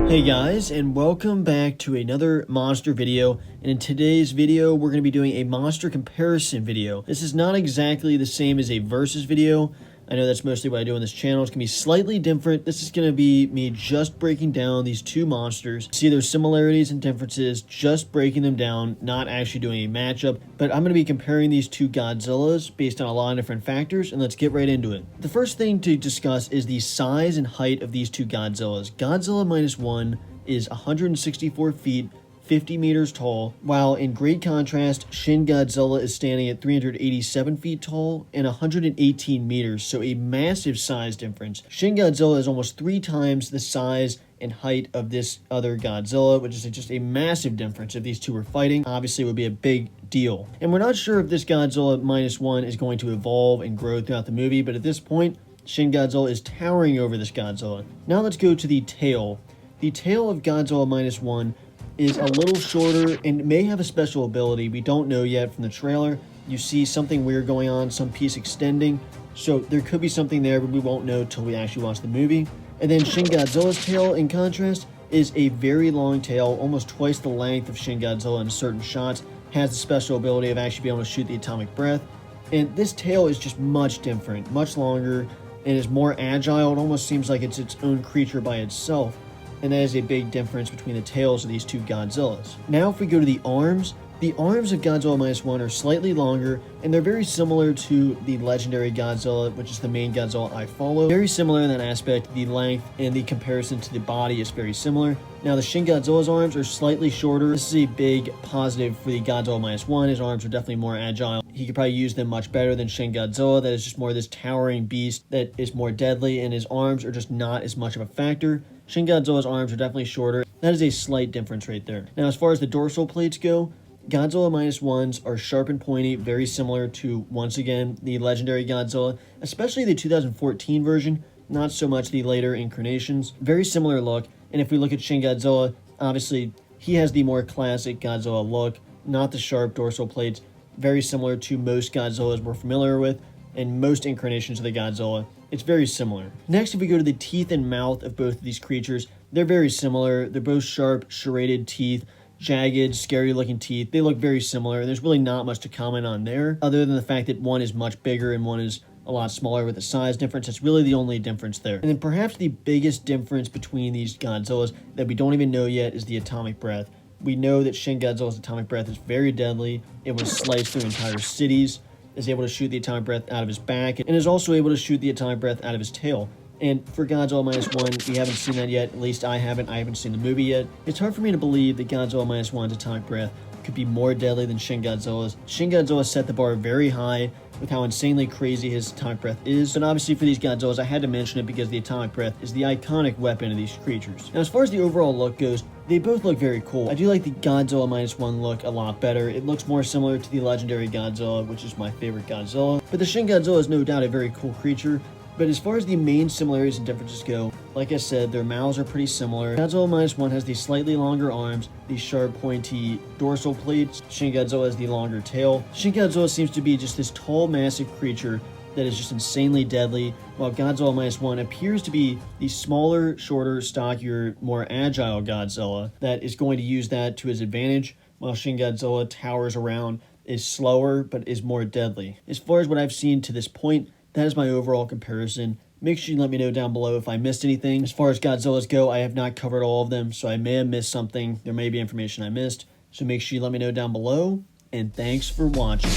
Hey guys, and welcome back to another monster video. And in today's video, we're going to be doing a monster comparison video. This is not exactly the same as a versus video. I know that's mostly what I do on this channel. It's going to be slightly different. This is going to be me just breaking down these two monsters. See their similarities and differences, just breaking them down, not actually doing a matchup. But I'm going to be comparing these two Godzillas based on a lot of different factors, and let's get right into it. The first thing to discuss is the size and height of these two Godzillas. Godzilla Minus One is 164 feet, 50 meters tall, while in great contrast, Shin Godzilla is standing at 387 feet tall and 118 meters, so a massive size difference. Shin Godzilla is almost 3 times the size and height of this other Godzilla, which is just a massive difference. If these two were fighting, obviously it would be a big deal. And we're not sure if this Godzilla Minus One is going to evolve and grow throughout the movie, but at this point, Shin Godzilla is towering over this Godzilla. Now let's go to the tail. The tail of Godzilla Minus One is a little shorter and may have a special ability. We don't know yet from the trailer. You see something weird going on, some piece extending. So there could be something there, but we won't know till we actually watch the movie. And then Shin Godzilla's tail, in contrast, is a very long tail, almost twice the length of Shin Godzilla in certain shots. Has the special ability of actually being able to shoot the atomic breath. And this tail is just much different, much longer, and is more agile. It almost seems like it's its own creature by itself. And that is a big difference between the tails of these two Godzillas. Now if we go to the arms of Godzilla Minus One are slightly longer, and they're very similar to the legendary Godzilla, which is the main Godzilla I follow. Very similar in that aspect. The length and the comparison to the body is very similar. Now the Shin Godzilla's arms are slightly shorter. This is a big positive for the Godzilla Minus One. His arms are definitely more agile. He could probably use them much better than Shin Godzilla. That is just more this towering beast that is more deadly, and his arms are just not as much of a factor. Shin Godzilla's arms are definitely shorter. That is a slight difference right there. Now, as far as the dorsal plates go, Godzilla Minus Ones are sharp and pointy, very similar to, once again, the legendary Godzilla, especially the 2014 version, not so much the later incarnations. Very similar look, and if we look at Shin Godzilla, obviously, he has the more classic Godzilla look, not the sharp dorsal plates, very similar to most Godzillas we're familiar with, and most incarnations of the Godzilla. It's very similar. Next, if we go to the teeth and mouth of both of these creatures, they're very similar. They're both sharp, serrated teeth, jagged, scary-looking teeth. They look very similar. There's really not much to comment on there, other than the fact that one is much bigger and one is a lot smaller with a size difference. That's really the only difference there. And then perhaps the biggest difference between these Godzillas that we don't even know yet is the atomic breath. We know that Shin Godzilla's atomic breath is very deadly. It will slice through entire cities. Is able to shoot the atomic breath out of his back, and is also able to shoot the atomic breath out of his tail. And for Godzilla Minus One, we haven't seen that yet. At least I haven't seen the movie yet. It's hard for me to believe that Godzilla Minus One's atomic breath could be more deadly than Shin Godzilla's. Shin Godzilla set the bar very high with how insanely crazy his atomic breath is. But obviously for these Godzillas, I had to mention it because the atomic breath is the iconic weapon of these creatures. Now, as far as the overall look goes, they both look very cool. I do like the Godzilla Minus One look a lot better. It looks more similar to the legendary Godzilla, which is my favorite Godzilla. But the Shin Godzilla is no doubt a very cool creature. But as far as the main similarities and differences go, like I said, their mouths are pretty similar. Godzilla Minus One has the slightly longer arms, the sharp, pointy dorsal plates. Shin Godzilla has the longer tail. Shin Godzilla seems to be just this tall, massive creature that is just insanely deadly, while Godzilla Minus One appears to be the smaller, shorter, stockier, more agile Godzilla that is going to use that to his advantage, while Shin Godzilla towers around, is slower, but is more deadly. As far as what I've seen to this point, that is my overall comparison. Make sure you let me know down below if I missed anything. As far as Godzillas go, I have not covered all of them, so I may have missed something. There may be information I missed, so make sure you let me know down below, and thanks for watching.